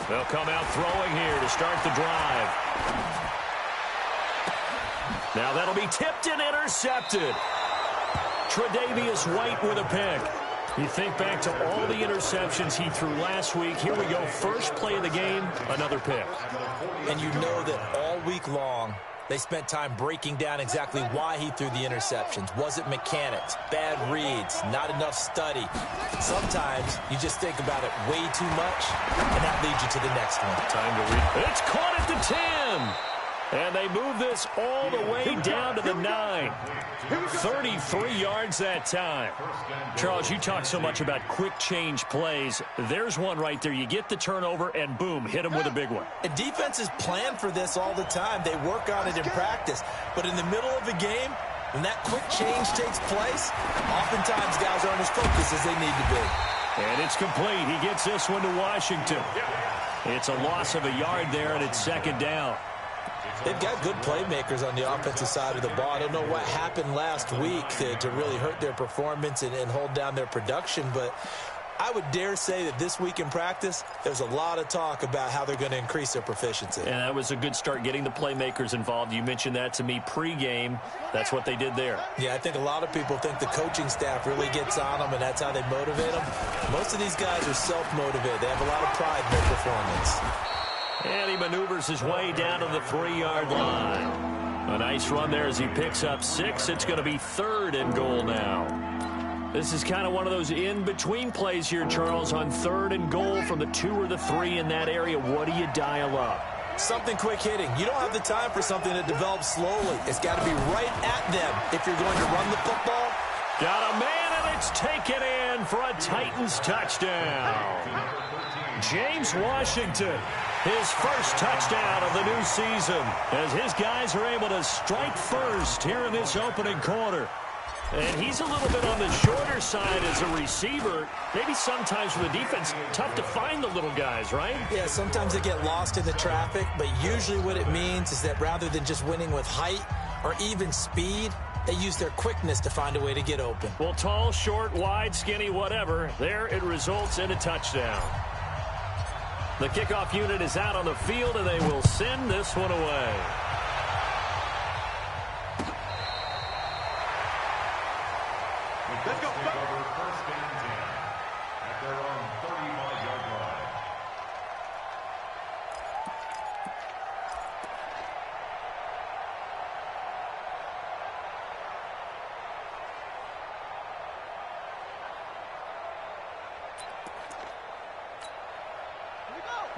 They'll come out throwing here to start the drive. Now that'll be tipped and intercepted. Tre'Davious White with a pick. You think back to all the interceptions he threw last week. Here we go. First play of the game, another pick. And you know that all week long, they spent time breaking down exactly why he threw the interceptions. Was it mechanics, bad reads, not enough study? Sometimes you just think about it way too much, and that leads you to the next one. Time to read. It's caught at the 10. And they move this all the way down to the 9. 33 yards that time. Charles, you talk so much about quick change plays. There's one right there. You get the turnover, and boom, hit him with a big one. And defenses plan for this all the time. They work on it in practice. But in the middle of the game, when that quick change takes place, oftentimes guys aren't as focused as they need to be. And it's complete. He gets this one to Washington. It's a loss of a yard there, and it's second down. They've got good playmakers on the offensive side of the ball. I don't know what happened last week to really hurt their performance and hold down their production, but I would dare say that this week in practice, there's a lot of talk about how they're going to increase their proficiency. And that was a good start, getting the playmakers involved. You mentioned that to me pregame. That's what they did there. Yeah, I think a lot of people think the coaching staff really gets on them, and that's how they motivate them. Most of these guys are self-motivated. They have a lot of pride in their performance. And he maneuvers his way down to the 3-yard line. A nice run there as he picks up 6. It's going to be 3rd and goal now. This is kind of one of those in-between plays here, Charles, on 3rd and goal from the 2 or the 3 in that area. What do you dial up? Something quick hitting. You don't have the time for something that develops slowly. It's got to be right at them if you're going to run the football. Got a man, and it's taken in for a Titans touchdown. James Washington, his first touchdown of the new season, as his guys are able to strike first here in this opening quarter. And he's a little bit on the shorter side as a receiver. Maybe sometimes for the defense, tough to find the little guys, right? Yeah, sometimes they get lost in the traffic, but usually what it means is that rather than just winning with height or even speed, they use their quickness to find a way to get open. Well, tall, short, wide, skinny, whatever, there it results in a touchdown. The kickoff unit is out on the field, and they will send this one away. Let's go. First and 10 at their own 35-yard line.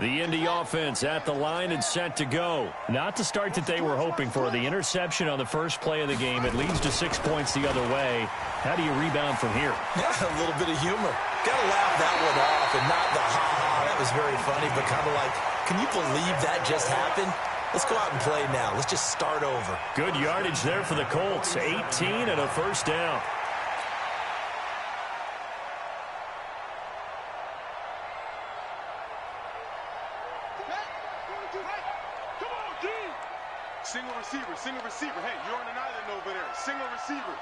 The Indy offense at the line and set to go. Not the start that they were hoping for. The interception on the first play of the game. It leads to 6 points the other way. How do you rebound from here? Yeah, a little bit of humor. Got to laugh that one off and not the ha-ha. That was very funny, but kind of like, can you believe that just happened? Let's go out and play now. Let's just start over. Good yardage there for the Colts. 18 and a first down. Single receiver. Hey, you're on an island over there. Single receiver.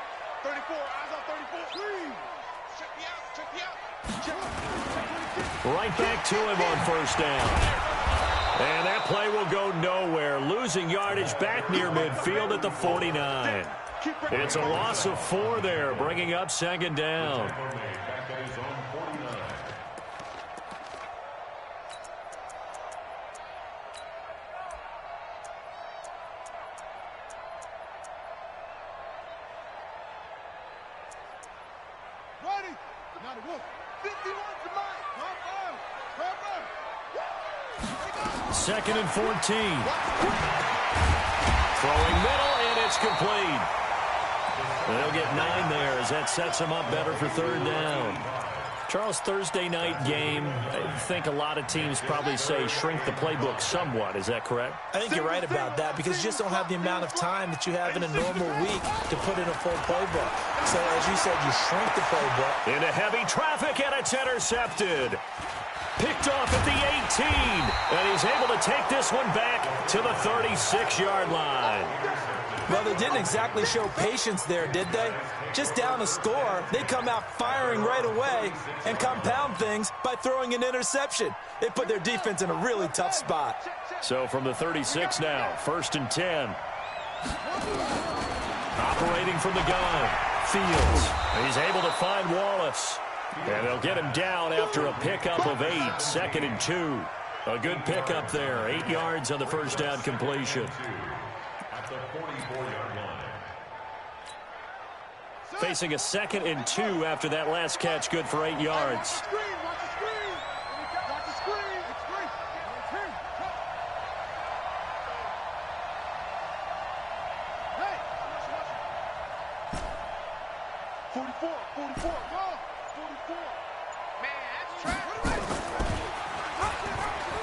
34. Eyes on 34. Check me out. Check me out. Check me out. Right back to him on first down. And that play will go nowhere. Losing yardage back near midfield at the 49. It's a loss of 4 there, bringing up second down. Second and 14. Throwing middle, and it's complete. They'll get 9 there as that sets them up better for third down. Charles, Thursday night game, I think a lot of teams probably say shrink the playbook somewhat. Is that correct? I think you're right about that because you just don't have the amount of time that you have in a normal week to put in a full playbook. So, as you said, you shrink the playbook. Into heavy traffic, and it's intercepted. Picked off at the 18, and he's able to take this one back to the 36-yard line. Well, they didn't exactly show patience there, did they? Just down a score, they come out firing right away and compound things by throwing an interception. They put their defense in a really tough spot. So from the 36 now, 1st and 10. Operating from the gun, Fields. He's able to find Wallace. And they'll get him down after a pickup of 8, 2nd and 2. A good pickup there, 8 yards on the first down completion. Facing a 2nd and 2 after that last catch, good for 8 yards.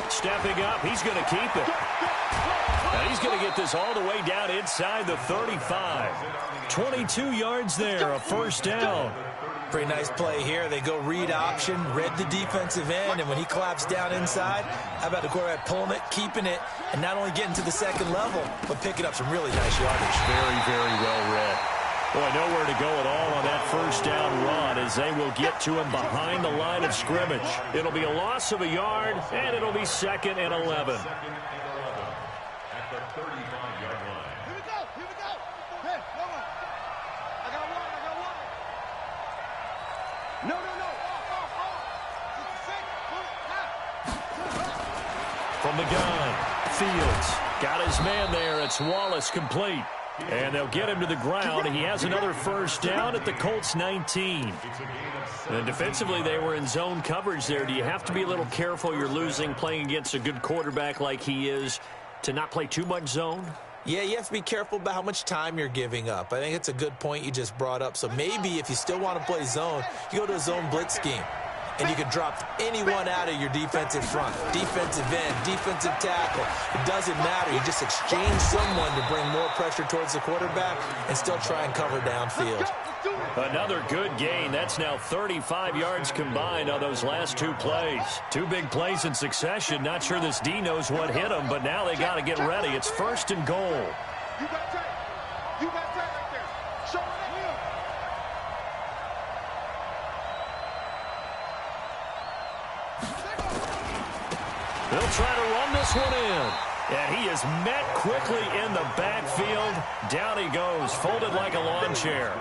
Stepping up, he's going to keep it. And he's going to get this all the way down inside the 35. 22 yards there, a first down. Pretty nice play here. They go read option, read the defensive end, and when he collapsed down inside, how about the quarterback pulling it, keeping it, and not only getting to the second level, but picking up some really nice yardage. Very, very well read. Boy, nowhere to go at all on that first down run as they will get to him behind the line of scrimmage. It'll be a loss of a yard, and it'll be 2nd and 11. At the 35-yard line. Here we go. Hey, come on. I got one. No. From the gun, Fields got his man there. It's Wallace complete. And they'll get him to the ground. He has another first down at the Colts 19. And defensively, they were in zone coverage there. Do you have to be a little careful? You're losing playing against a good quarterback like he is to not play too much zone? Yeah, you have to be careful about how much time you're giving up. I think it's a good point you just brought up. So maybe if you still want to play zone, you go to a zone blitz scheme. And you can drop anyone out of your defensive front, defensive end, defensive tackle. It doesn't matter. You just exchange someone to bring more pressure towards the quarterback and still try and cover downfield. Another good gain. That's now 35 yards combined on those last 2 plays. 2 big plays in succession. Not sure this D knows what hit him, but now they got to get ready. It's 1st and goal. You got tape. You got tape right there. Show it. They'll try to run this one in. And he is met quickly in the backfield. Down he goes, folded like a lawn chair.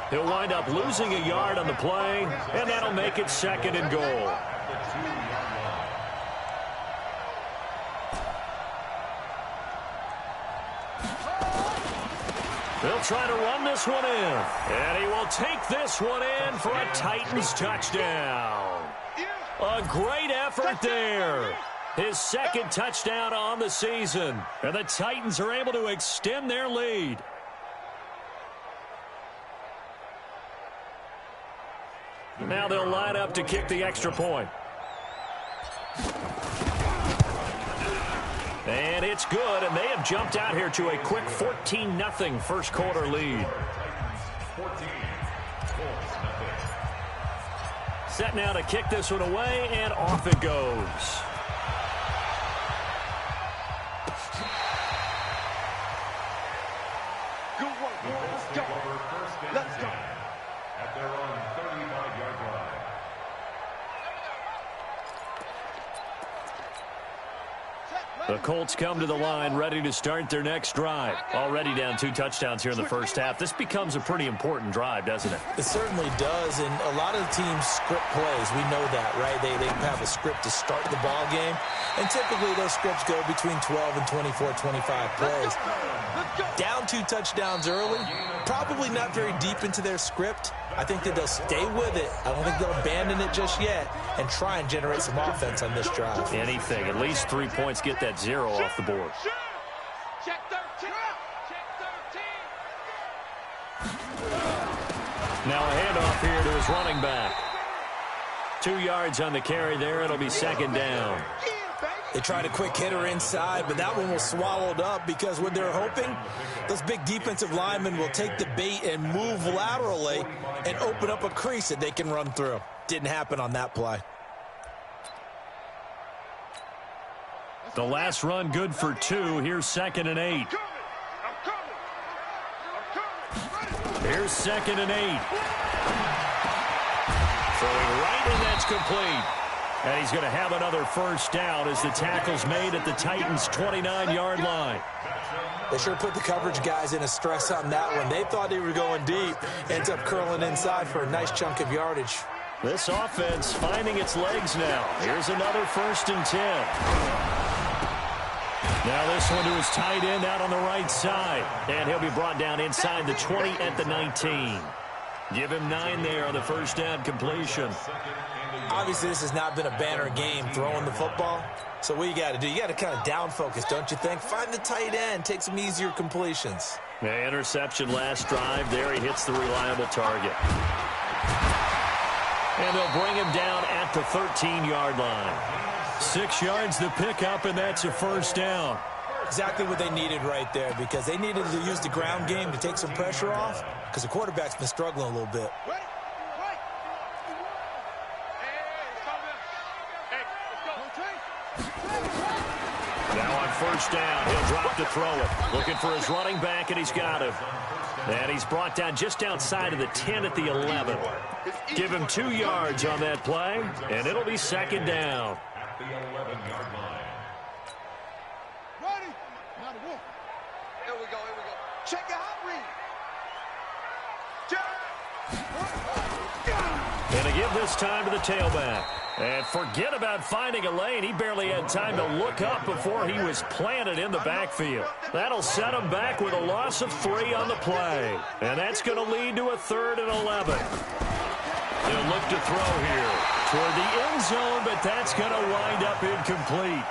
He'll wind up losing a yard on the play, and that'll make it 2nd and goal. They'll try to run this one in. And he will take this one in for a Titans touchdown. A great effort there. His 2nd touchdown on the season. And the Titans are able to extend their lead. Now they'll line up to kick the extra point. And it's good, and they have jumped out here to a quick 14-0 first quarter lead. Set now to kick this one away, and off it goes. Good work, boy. Let's go. Let's go. At their own 35-yard line. The Colts come to the line ready to start their next drive. Already down 2 touchdowns here in the first half. This becomes a pretty important drive, doesn't it? It certainly does, and a lot of the teams script plays. We know that, right? They have a script to start the ball game, and typically those scripts go between 12 and 24, 25 plays. Down 2 touchdowns early, probably not very deep into their script. I think that they'll stay with it. I don't think they'll abandon it just yet and try and generate some offense on this drive. Anything. At least 3 points, get that 0 off the board. Check 13. Check 13. Now a handoff here to his running back. 2 yards on the carry there. It'll be 2nd down. They tried a quick hitter inside, but that one was swallowed up because what they're hoping, those big defensive linemen will take the bait and move laterally and open up a crease that they can run through. Didn't happen on that play. The last run good for 2. Here's 2nd and 8. Here's 2nd and 8. Throwing right, and that's complete. And he's going to have another first down as the tackle's made at the Titans' 29-yard line. They sure put the coverage guys in a stress on that one. They thought they were going deep. Ends up curling inside for a nice chunk of yardage. This offense finding its legs now. Here's another 1st and 10. Now this one to his tight end out on the right side. And he'll be brought down inside the 20 at the 19. Give him 9 there on the first down completion. Obviously, this has not been a banner game throwing the football. So what you got to do, you got to kind of down focus, don't you think? Find the tight end, take some easier completions. The interception last drive. There he hits the reliable target. And they'll bring him down at the 13-yard line. 6 yards to pick up, and that's a first down. Exactly what they needed right there, because they needed to use the ground game to take some pressure off, because the quarterback's been struggling a little bit. Now on first down, he'll drop to throw it. Looking for his running back, and he's got him. And he's brought down just outside of the 10 at the 11. Give him 2 yards on that play, and it'll be 2nd down. At the 11-yard line. Ready? Here we go. Check out read. And to give this time to the tailback. And forget about finding a lane. He barely had time to look up before he was planted in the backfield. That'll set him back with a loss of 3 on the play. And that's going to lead to a 3rd and 11. He'll look to throw here toward the end zone, but that's going to wind up incomplete.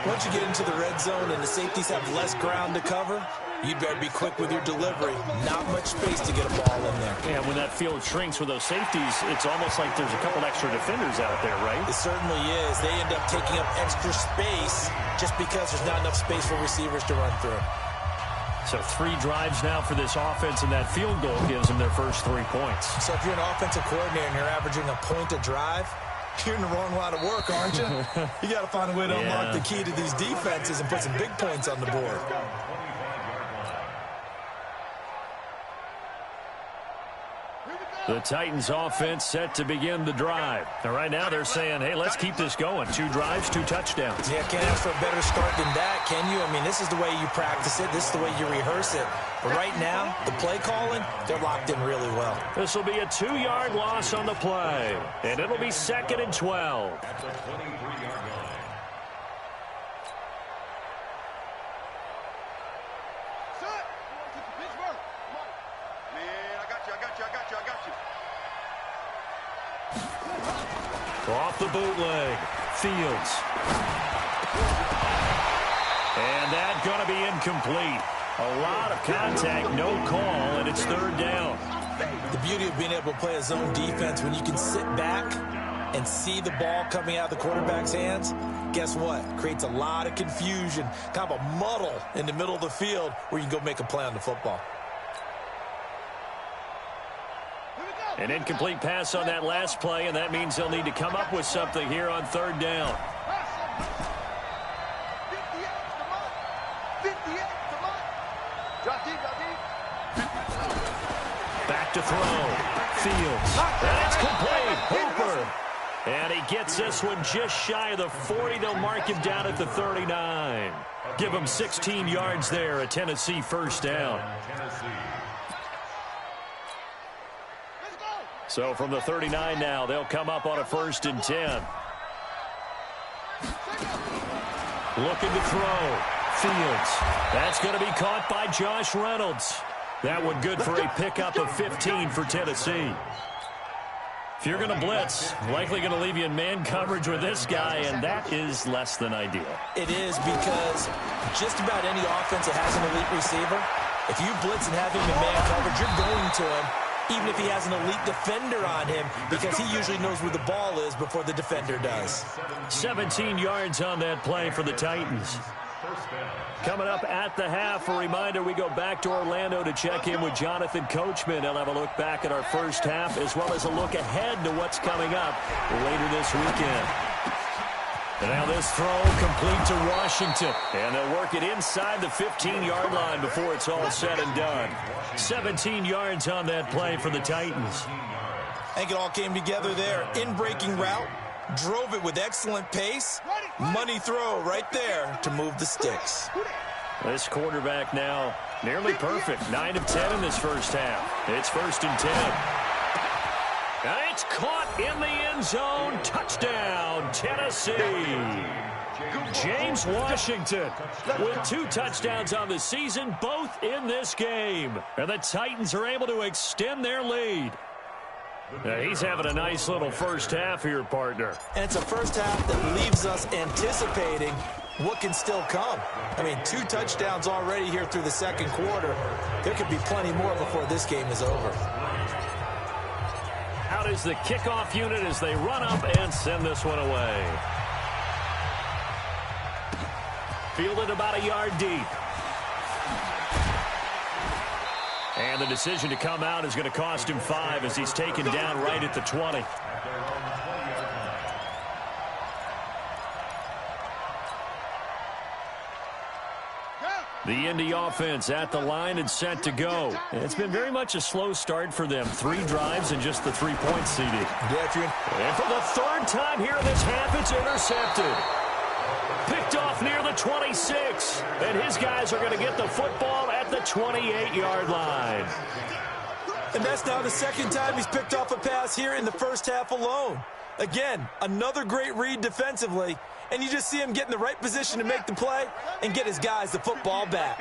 Once you get into the red zone and the safeties have less ground to cover, you'd better be quick with your delivery. Not much space to get a ball in there. Yeah, when that field shrinks with those safeties, it's almost like there's a couple extra defenders out there, right? It certainly is. They end up taking up extra space just because there's not enough space for receivers to run through. So 3 drives now for this offense, and that field goal gives them their first 3 points. So if you're an offensive coordinator and you're averaging a point a drive, you're in the wrong line of work, aren't you? You got to find a way to unlock the key to these defenses and put some big points on the board. The Titans offense set to begin the drive. And right now they're saying, hey, let's keep this going. 2 drives, 2 touchdowns. Yeah, can't ask for a better start than that, can you? I mean, this is the way you practice it. This is the way you rehearse it. But right now, the play calling, they're locked in really well. This will be a 2-yard loss on the play. And it'll be 2nd and 12. At the 23-yard line. Off the bootleg, Fields. And that's going to be incomplete. A lot of contact, no call, and it's 3rd down. The beauty of being able to play a zone defense, when you can sit back and see the ball coming out of the quarterback's hands, guess what? Creates a lot of confusion, kind of a muddle in the middle of the field where you can go make a play on the football. An incomplete pass on that last play, and that means they'll need to come up with something here on 3rd down. Back to throw. Fields. That's complete. Hooper. And he gets this one just shy of the 40. They'll mark him down at the 39. Give him 16 yards there, a Tennessee first down. So from the 39 now, they'll come up on a 1st and 10. Looking to throw. Fields. That's going to be caught by Josh Reynolds. That one good for a pickup of 15 for Tennessee. If you're going to blitz, likely going to leave you in man coverage with this guy, and that is less than ideal. It is, because just about any offense that has an elite receiver, if you blitz and have him in man coverage, you're going to him, even if he has an elite defender on him, because he usually knows where the ball is before the defender does. 17 yards on that play for the Titans. Coming up at the half, a reminder, we go back to Orlando to check in with Jonathan Coachman. He'll have a look back at our first half, as well as a look ahead to what's coming up later this weekend. And now this throw complete to Washington. And they'll work it inside the 15-yard line before it's all said and done. 17 yards on that play for the Titans. I think it all came together there. In-breaking route, drove it with excellent pace. Money throw right there to move the sticks. This quarterback now nearly perfect. 9 of 10 in this first half. It's 1st and 10. And it's caught in the end zone. Touchdown, Tennessee. James Washington with 2 touchdowns on the season, both in this game. And the Titans are able to extend their lead. Now he's having a nice little first half here, partner. And it's a first half that leaves us anticipating what can still come. I mean, 2 touchdowns already here through the second quarter. There could be plenty more before this game is over. Out is the kickoff unit as they run up and send this one away. Fielded about a yard deep. And the decision to come out is going to cost him 5 as he's taken down right at the 20. The Indy offense at the line and set to go. And it's been very much a slow start for them. 3 drives and just the 3 points CD. And for the 3rd time here in this half, it's intercepted. Picked off near the 26. And his guys are going to get the football at the 28-yard line. And that's now the 2nd time he's picked off a pass here in the first half alone. Again, another great read defensively. And you just see him get in the right position to make the play and get his guys the football back.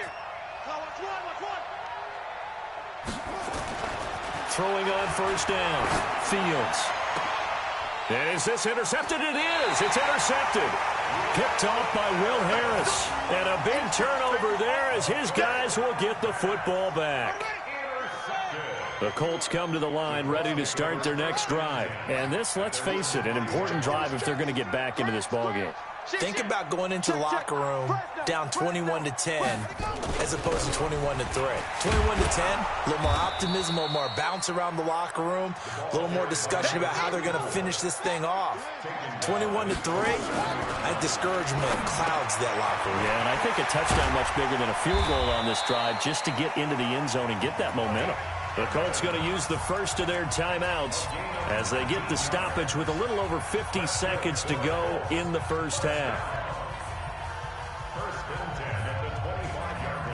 Throwing on 1st down. Fields. And is this intercepted? It is. It's intercepted. Picked off by Will Harris. And a big turnover there as his guys will get the football back. The Colts come to the line ready to start their next drive. And this, let's face it, an important drive if they're going to get back into this ballgame. Think about going into the locker room down 21-10 as opposed to 21-3. 21-10, a little more optimism, a little more bounce around the locker room, a little more discussion about how they're going to finish this thing off. 21-3, I think discouragement clouds that locker room. Yeah, and I think a touchdown much bigger than a field goal on this drive just to get into the end zone and get that momentum. The Colts going to use the first of their timeouts as they get the stoppage with a little over 50 seconds to go in the first half. 1st and 10 at the 25-yard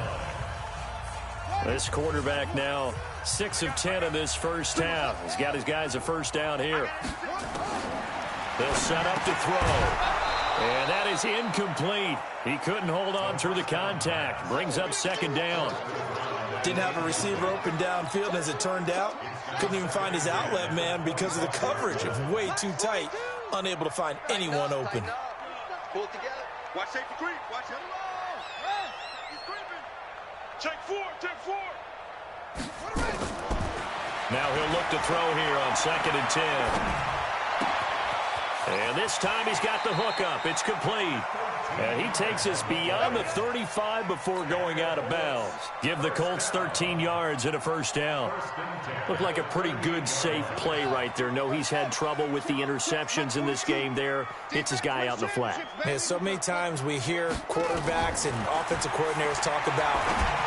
line. This quarterback now 6 of 10 in this first half. He's got his guys a first down here. They'll set up to throw. And that is incomplete. He couldn't hold on through the contact. Brings up 2nd down. Didn't have a receiver open downfield, and as it turned out, couldn't even find his outlet man because of the coverage. It was way too tight, unable to find anyone open. Pull it together. Watch safety creep. Watch him. He's creeping. Check 4. Check 4. Now he'll look to throw here on 2nd and 10. And this time he's got the hook up. It's complete. And he takes us beyond the 35 before going out of bounds. Give the Colts 13 yards and a first down. Looked like a pretty good, safe play right there. No, he's had trouble with the interceptions in this game there. Hits his guy out in the flat. Yeah, so many times we hear quarterbacks and offensive coordinators talk about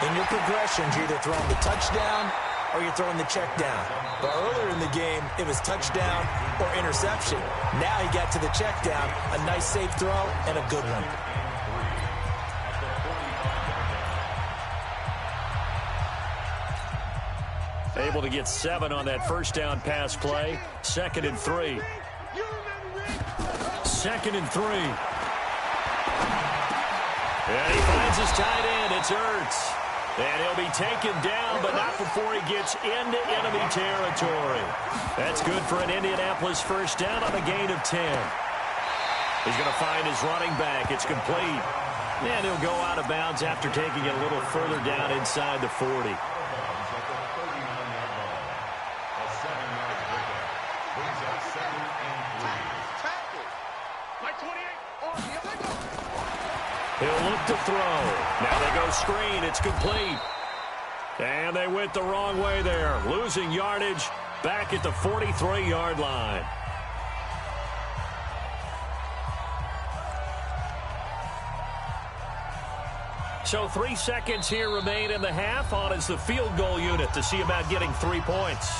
in your progressions, you're either throwing the touchdown or you're throwing the check down. But earlier in the game, it was touchdown or interception. Now he got to the check down, a nice safe throw, and a good one. Able to get 7 on that first down pass play. 2nd and 3. 2nd and 3. And he finds his tight end. It's Ertz. And he'll be taken down, but not before he gets into enemy territory. That's good for an Indianapolis first down on a gain of 10. He's going to find his running back. It's complete. And he'll go out of bounds after taking it a little further down inside the 40. He'll look to throw. Now they go screen. It's complete. And they went the wrong way there. Losing yardage back at the 43-yard line. So 3 seconds here remain in the half. On is the field goal unit to see about getting 3 points.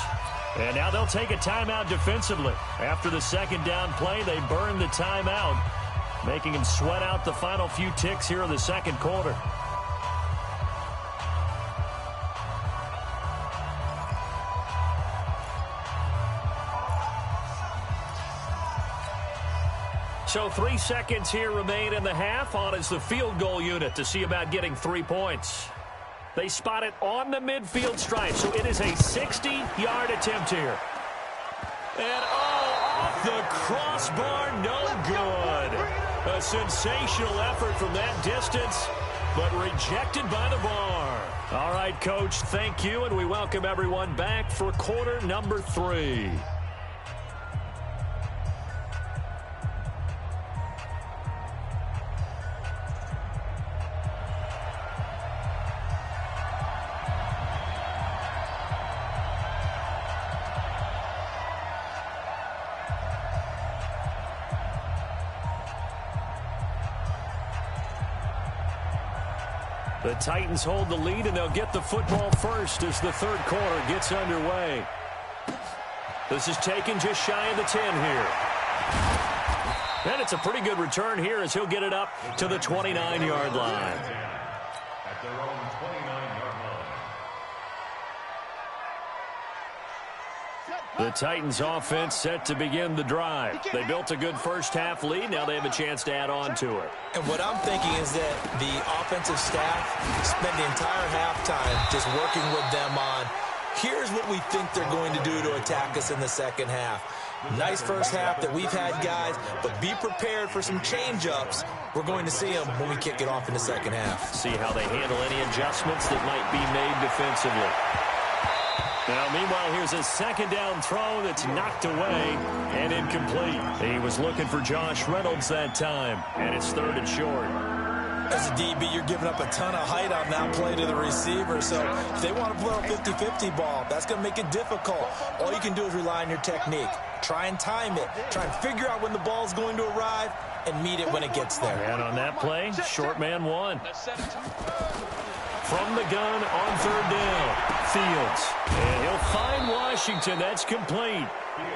And now they'll take a timeout defensively. After the second down play, they burn the timeout, making them sweat out the final few ticks here in the second quarter. So 3 seconds here remain in the half. On is the field goal unit to see about getting 3 points. They spot it on the midfield stripe, so it is a 60-yard attempt here. And, off the crossbar, no good. A sensational effort from that distance, but rejected by the bar. All right, Coach, thank you, and we welcome everyone back for quarter number 3. The Titans hold the lead, and they'll get the football first as the third quarter gets underway. This is taken just shy of the 10 here. And it's a pretty good return here as he'll get it up to the 29-yard line. At their own 29-yard line. The Titans offense set to begin the drive. They built a good first half lead. Now they have a chance to add on to it. And what I'm thinking is that the offensive staff spent the entire halftime just working with them on, here's what we think they're going to do to attack us in the second half. Nice first half that we've had, guys, but be prepared for some change-ups. We're going to see them when we kick it off in the second half. See how they handle any adjustments that might be made defensively. Now, meanwhile, here's a second down throw that's knocked away and incomplete. He was looking for Josh Reynolds that time, and it's third and short. As a DB, you're giving up a ton of height on that play to the receiver, so if they want to play a 50-50 ball, that's going to make it difficult. All you can do is rely on your technique. Try and time it. Try and figure out when the ball is going to arrive and meet it when it gets there. And on that play, short man won. From the gun on third down, Fields. And he'll find Washington. That's complete.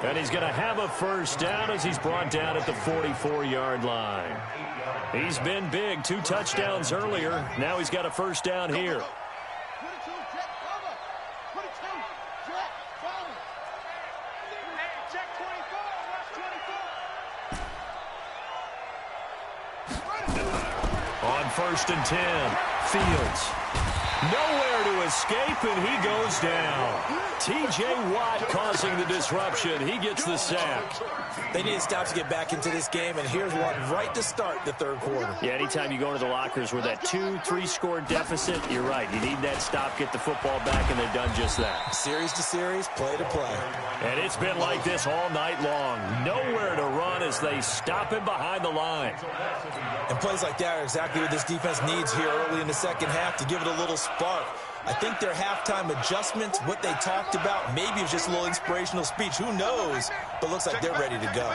And he's going to have a first down as he's brought down at the 44-yard line. He's been big. 2 touchdowns earlier. Now he's got a first down here. On first and 10, Fields. Nowhere to escape, and he goes down. T.J. Watt causing the disruption. He gets the sack. They need to stop to get back into this game, and here's one right to start the third quarter. Yeah, anytime you go to the lockers with that 2-3 score deficit, you're right. You need that stop, get the football back, and they've done just that. Series to series, play to play. And it's been like this all night long. Nowhere to run as they stop him behind the line. And plays like that are exactly what this defense needs here early in the second half to give it a little spark. I think their halftime adjustments, what they talked about, maybe it's just a little inspirational speech. Who knows? But looks like they're ready to go.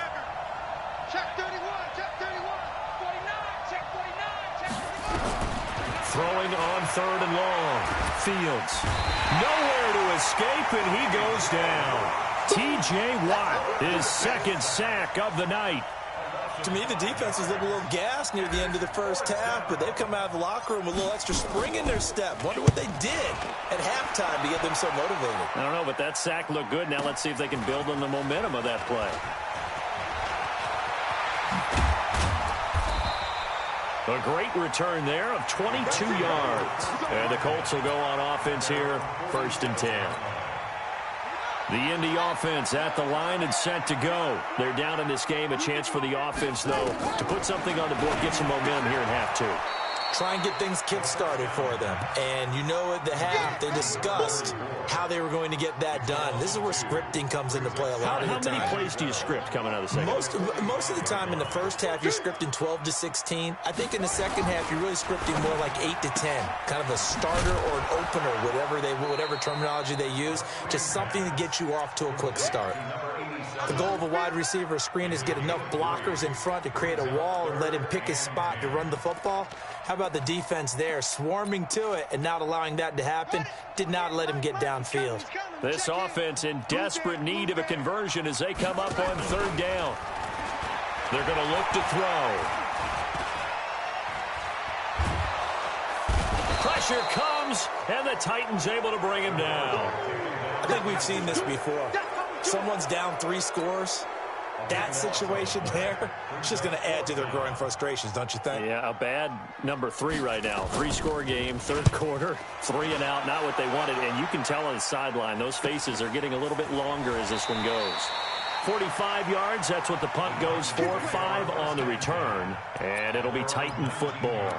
Check 31, check 31, 49, check 49, check 49. Throwing on third and long. Fields. Nowhere to escape, and he goes down. T.J. Watt, his second sack of the night. To me, the defense was looking a little gassed near the end of the first half, but they've come out of the locker room with a little extra spring in their step. Wonder what they did at halftime to get them so motivated. I don't know, but that sack looked good. Now let's see if they can build on the momentum of that play. A great return there of 22 yards. And the Colts will go on offense here, first and 10. The Indy offense at the line and set to go. They're down in this game. A chance for the offense, though, to put something on the board, get some momentum here in half 2. Try and get things kick-started for them. And you know at the half, they discussed how they were going to get that done. This is where scripting comes into play a lot of the time. How many plays do you script coming out of the second half? Most of the time in the first half, you're scripting 12 to 16. I think in the second half, you're really scripting more like 8 to 10. Kind of a starter or an opener, whatever terminology they use. Just something to get you off to a quick start. The goal of a wide receiver screen is get enough blockers in front to create a wall and let him pick his spot to run the football. How about the defense there, swarming to it and not allowing that to happen? Did not let him get downfield. This offense in desperate need of a conversion as they come up on third down. They're going to look to throw. Pressure comes, and the Titans able to bring him down. I think we've seen this before. Someone's down 3 scores. That situation there, it's just going to add to their growing frustrations, don't you think? Yeah, a bad number 3 right now. 3-score game, third quarter, 3 and out, not what they wanted. And you can tell on the sideline, those faces are getting a little bit longer as this one goes. 45 yards, that's what the punt goes for. 5 on the return, and it'll be Titan football.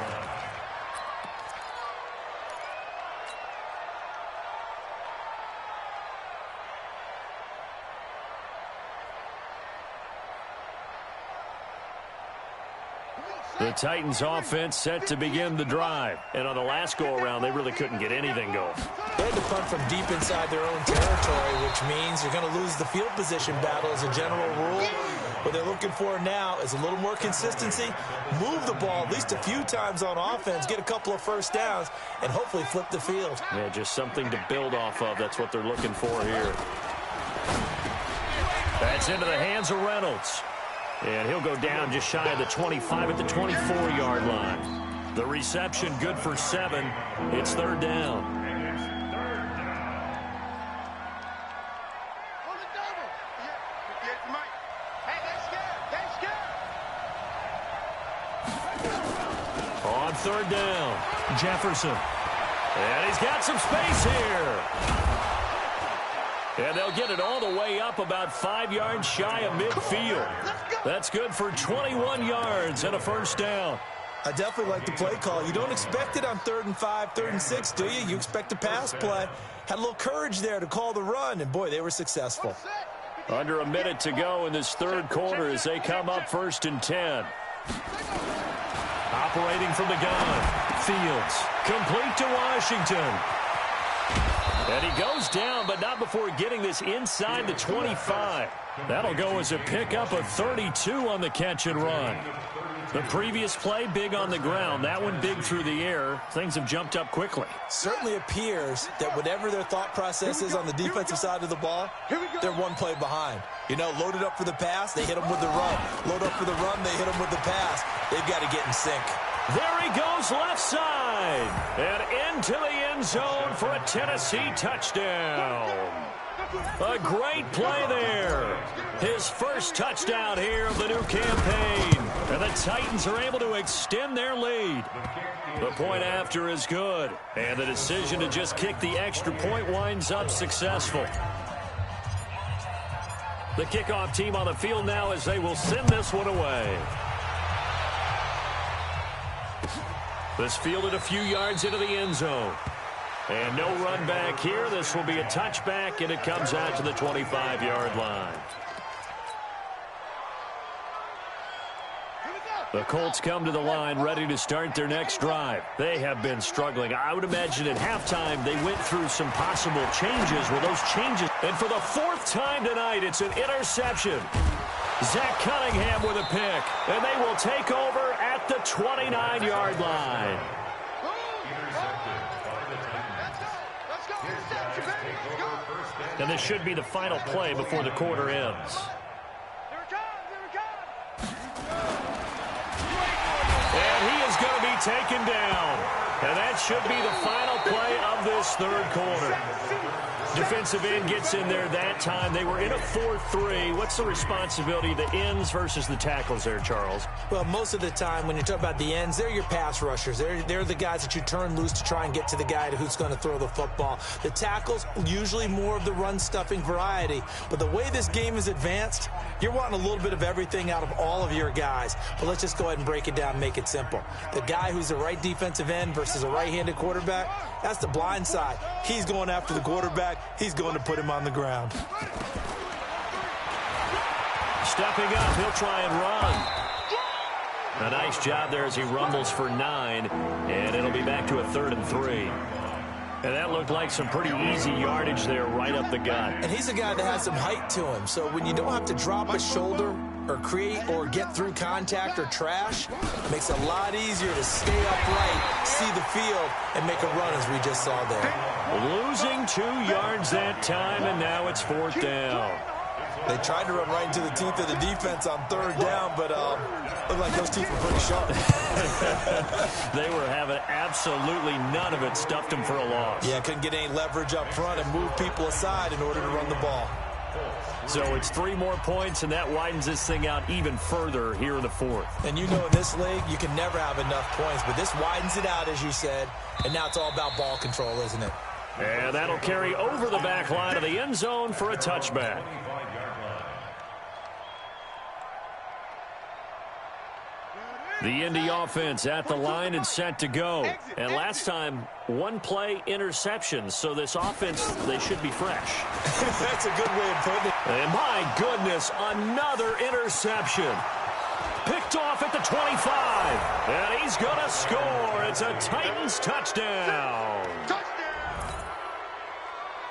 The Titans offense set to begin the drive. And on the last go-around, they really couldn't get anything going. They had to punt from deep inside their own territory, which means you're going to lose the field position battle as a general rule. What they're looking for now is a little more consistency, move the ball at least a few times on offense, get a couple of first downs, and hopefully flip the field. Yeah, just something to build off of. That's what they're looking for here. That's into the hands of Reynolds. And he'll go down just shy of the 25 at the 24-yard line. The reception good for 7. It's third down. On third down, Jefferson. And he's got some space here. And they'll get it all the way up about 5 yards shy of midfield. That's good for 21 yards and a first down. I definitely like the play call. You don't expect it on 3rd and 5, 3rd and 6, do you? You expect a pass play. Had a little courage there to call the run, and boy, they were successful. Under a minute to go in this third quarter as they come up 1st and 10. Operating from the gun. Fields complete to Washington. And he goes down, but not before getting this inside the 25. That'll go as a pickup of 32 on the catch and run. The previous play, big on the ground. That one big through the air. Things have jumped up quickly. Certainly appears that whatever their thought process is on the defensive side of the ball, they're one play behind. You know, loaded up for the pass, they hit them with the run. Load up for the run, they hit them with the pass. They've got to get in sync. There he goes left side. And into the end zone for a Tennessee touchdown. A great play there. His first touchdown here of the new campaign. And the Titans are able to extend their lead. The point after is good. And the decision to just kick the extra point winds up successful. The kickoff team on the field now as they will send this one away. This fielded a few yards into the end zone. And no run back here. This will be a touchback, and it comes out to the 25-yard line. The Colts come to the line ready to start their next drive. They have been struggling. I would imagine at halftime they went through some possible changes. Well, those changes. And for the 4th time tonight, it's an interception. Zach Cunningham with a pick. And they will take over at the 29-yard line. And this should be the final play before the quarter ends. And he is going to be taken down. And that should be the final play of this third quarter. Defensive end gets in there that time. They were in a 4-3. What's the responsibility of the ends versus the tackles there, Charles? Well, most of the time when you talk about the ends, they're your pass rushers. They're the guys that you turn loose to try and get to the guy who's going to throw the football. The tackles, usually more of the run-stuffing variety. But the way this game is advanced, you're wanting a little bit of everything out of all of your guys. But let's just go ahead and break it down and make it simple. The guy who's the right defensive end versus a right-handed quarterback, that's the blind side. He's going after the quarterback. He's going to put him on the ground. Stepping up, he'll try and run. A nice job there as he rumbles for 9, and it'll be back to a 3rd and 3. And that looked like some pretty easy yardage there right up the gut. And he's a guy that has some height to him. So when you don't have to drop a shoulder or create or get through contact or trash, it makes it a lot easier to stay upright, see the field, and make a run as we just saw there. Losing 2 yards that time, and now it's 4th down. They tried to run right into the teeth of the defense on 3rd down, but looked like those teeth were pretty sharp. They were having absolutely none of it, stuffed them for a loss. Yeah, couldn't get any leverage up front and move people aside in order to run the ball. So it's 3 more points, and that widens this thing out even further here in the 4th. And you know in this league, you can never have enough points, but this widens it out, as you said, and now it's all about ball control, isn't it? And that'll carry over the back line of the end zone for a touchback. The Indy offense at the line and set to go. And last time, 1-play interception. So this offense, they should be fresh. That's a good way of putting it. And my goodness, another interception. Picked off at the 25. And he's going to score. It's a Titans touchdown.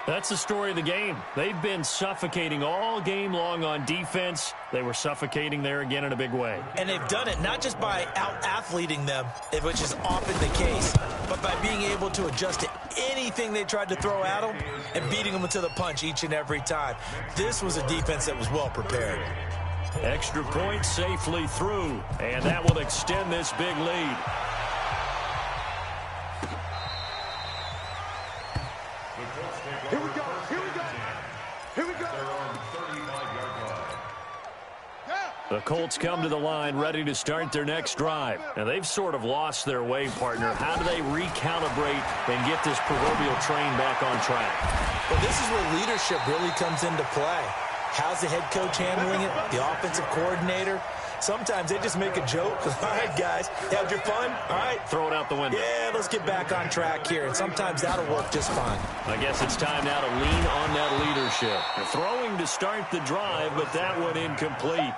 That's the story of the game. They've been suffocating all game long on defense. They were suffocating there again in a big way. And they've done it not just by out-athleting them, which is often the case, but by being able to adjust to anything they tried to throw at them and beating them to the punch each and every time. This was a defense that was well prepared. Extra point safely through, and that will extend this big lead. Here we go. Here we go. Here we go. The Colts come to the line ready to start their next drive. And they've sort of lost their way, partner. How do they recalibrate and get this proverbial train back on track? Well, this is where leadership really comes into play. How's the head coach handling it? The offensive coordinator? Sometimes they just make a joke. All right, guys, had your fun? All right. Throw it out the window. Yeah, let's get back on track here. And sometimes that'll work just fine. I guess it's time now to lean on that leadership. Throwing to start the drive, but that one incomplete.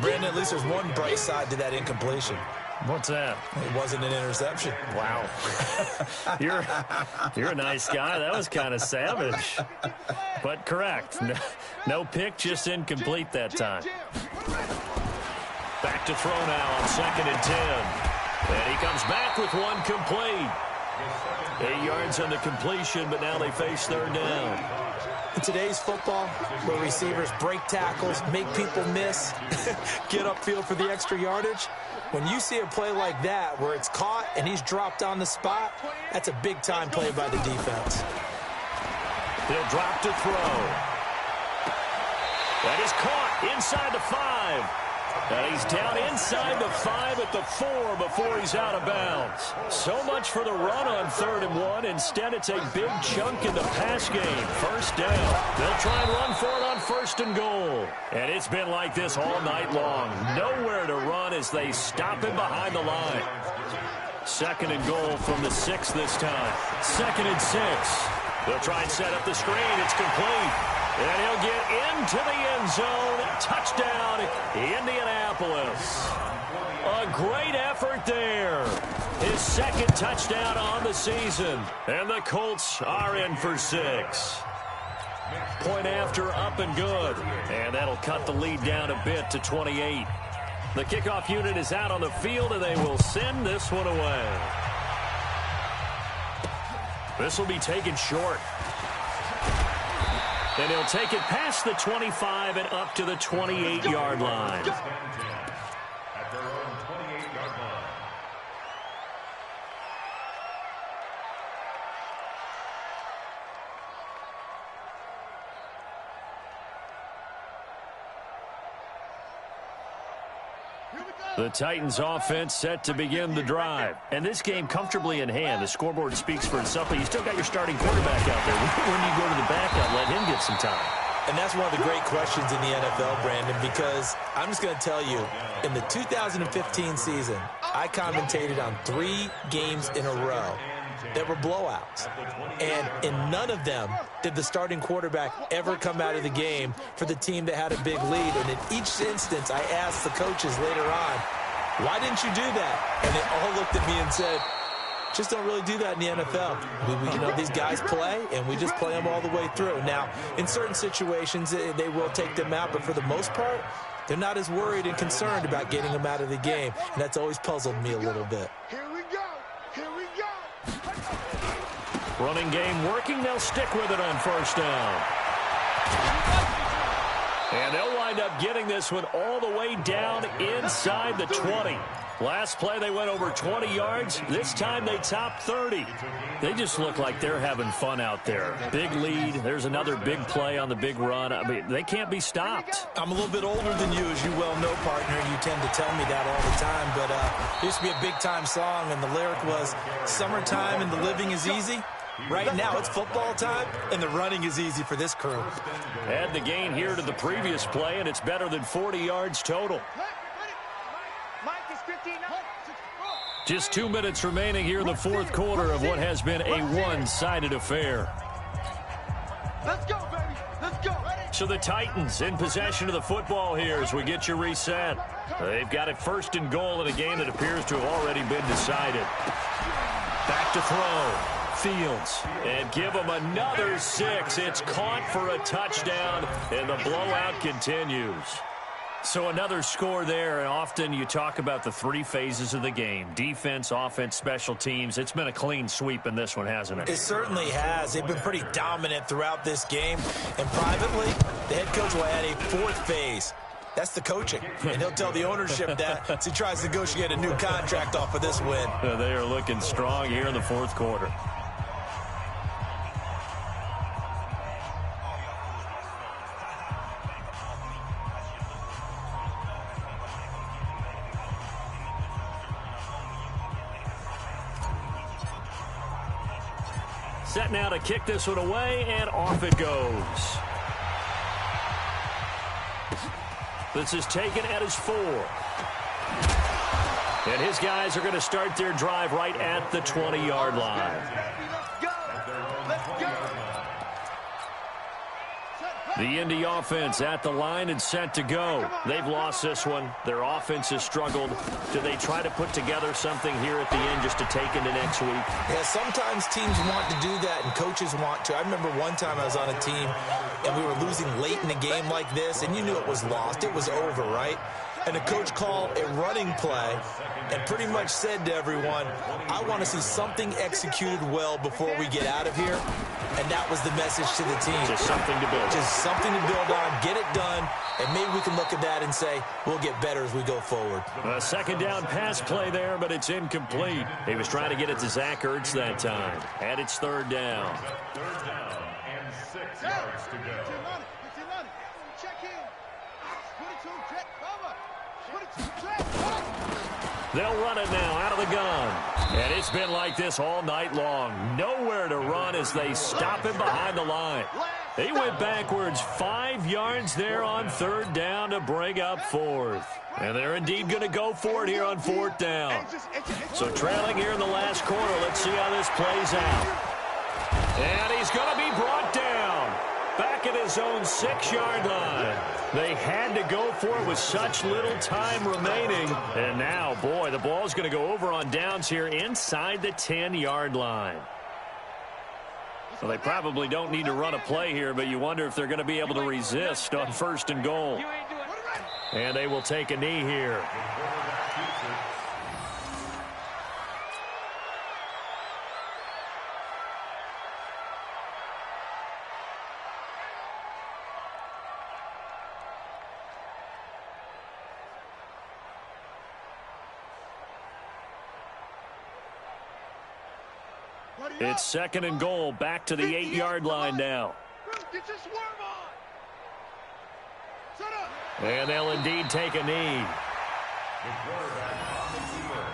Brandon, at least there's one bright side to that incompletion. What's that? It wasn't an interception. Wow. You're a nice guy. That was kind of savage. But correct. No pick, just incomplete that time. Back to throw now on 2nd and 10. And he comes back with one complete. 8 yards on the completion, but now they face 3rd down. In today's football, where receivers break tackles, make people miss, get upfield for the extra yardage, when you see a play like that where it's caught and he's dropped on the spot, that's a big-time play by the defense. He'll drop to throw. That is caught inside the 5. And he's down inside the 5 at the 4 before he's out of bounds. So much for the run on 3rd and 1. Instead, it's a big chunk in the pass game. 1st down. They'll try and run for it on 1st and goal. And it's been like this all night long. Nowhere to run as they stop him behind the line. 2nd and goal from the 6 this time. 2nd and 6. They'll try and set up the screen. It's complete. And he'll get into the end zone. Touchdown, Indianapolis. A great effort there. His 2nd touchdown on the season. And the Colts are in for 6. Point after, up and good. And that'll cut the lead down a bit to 28. The kickoff unit is out on the field, and they will send this one away. This will be taken short. And he'll take it past the 25 and up to the 28-yard line. At their own 28-yard line. The Titans offense set to begin the drive. And this game comfortably in hand. The scoreboard speaks for itself, but you still got your starting quarterback out there. When do you go to the backup, let him get some time? And that's one of the great questions in the NFL, Brandon, because I'm just going to tell you, in the 2015 season, I commentated on 3 games in a row that were blowouts. And in none of them did the starting quarterback ever come out of the game for the team that had a big lead. And in each instance, I asked the coaches later on, why didn't you do that? And they all looked at me and said, just don't really do that in the NFL. You know, these guys play, and we just play them all the way through. Now, in certain situations, they will take them out, but for the most part, they're not as worried and concerned about getting them out of the game, and that's always puzzled me a little bit. Here we go. Here we go. Running game working. They'll stick with it on first down. And they'll wind up getting this one all the way down inside the 20. Last play, they went over 20 yards. This time, they topped 30. They just look like they're having fun out there. Big lead. There's another big play on the big run. I mean, they can't be stopped. I'm a little bit older than you, as you well know, partner. You tend to tell me that all the time. But there used to be a big-time song, and the lyric was, "Summertime and the living is easy." Right now, it's football time, and the running is easy for this crew. Add the gain here to the previous play, and it's better than 40 yards total. Just 2 minutes remaining here in the fourth quarter of what has been a one-sided affair. Let's go, baby. Let's go. So the Titans in possession of the football here as we get you reset. They've got it first and goal in a game that appears to have already been decided. Back to throw. Fields, and give them another 6. It's caught for a touchdown, and the blowout continues. So another score there, and often you talk about the 3 phases of the game: defense, offense, special teams. It's been a clean sweep in this one, hasn't it? It certainly has. They've been pretty dominant throughout this game, and privately, the head coach will add a 4th phase. That's the coaching, and he'll tell the ownership that as he tries to negotiate a new contract off of this win. They are looking strong here in the fourth quarter. Set now to kick this one away, and off it goes. This is taken at his 4. And his guys are going to start their drive right at the 20-yard line. The Indy offense at the line and set to go. They've lost this one. Their offense has struggled. Do they try to put together something here at the end just to take into next week? Yeah, sometimes teams want to do that and coaches want to. I remember one time I was on a team and we were losing late in a game like this, and you knew it was lost. It was over, right? And the coach called a running play and pretty much said to everyone, I want to see something executed well before we get out of here. And that was the message to the team. Just something to build. Just something to build on, get it done, and maybe we can look at that and say, we'll get better as we go forward. A second down pass play there, but it's incomplete. He was trying to get it to Zach Ertz that time. And it's third down. Third down and 6 yards to go. Check in. 22, jet cover. 22, jet. They'll run it now out of the gun. And it's been like this all night long. Nowhere to run as they stop him behind the line. He went backwards 5 yards there on third down to bring up fourth. And they're indeed going to go for it here on fourth down. So trailing here in the last quarter, let's see how this plays out. And he's going to be brought down back at his own 6-yard line. They had to go for it with such little time remaining. And now, boy, the ball's going to go over on downs here inside the 10-yard line. Well, they probably don't need to run a play here, but you wonder if they're going to be able to resist on first and goal. And they will take a knee here. It's second and goal, back to the 8-yard line now. Get your swerve on. Set up. And they'll indeed take a knee. The quarterback on the field.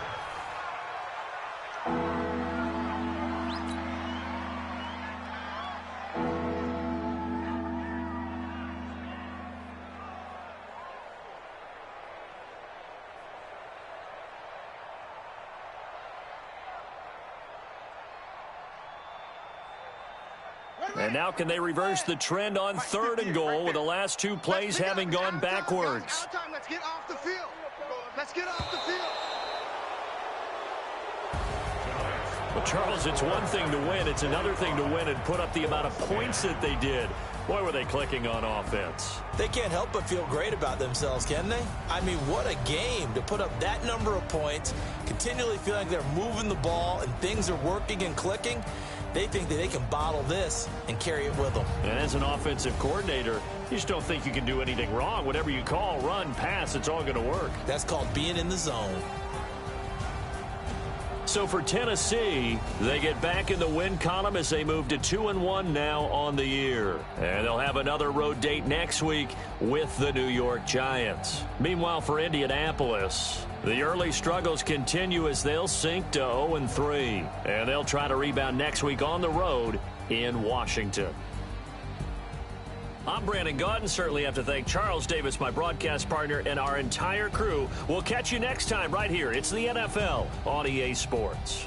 And now can they reverse the trend on third and goal with the last 2 plays having gone backwards? Let's get off the field. Let's get off the field. The Charles, it's one thing to win. It's another thing to win and put up the amount of points that they did. Boy, were they clicking on offense. They can't help but feel great about themselves, can they? I mean, what a game to put up that number of points, continually feeling like they're moving the ball and things are working and clicking. They think that they can bottle this and carry it with them. And as an offensive coordinator, you just don't think you can do anything wrong. Whatever you call, run, pass, it's all going to work. That's called being in the zone. So for Tennessee, they get back in the win column as they move to 2-1 now on the year. And they'll have another road date next week with the New York Giants. Meanwhile, for Indianapolis, the early struggles continue as they'll sink to 0-3. And they'll try to rebound next week on the road in Washington. I'm Brandon Gaudin. Certainly have to thank Charles Davis, my broadcast partner, and our entire crew. We'll catch you next time right here. It's the NFL on EA Sports.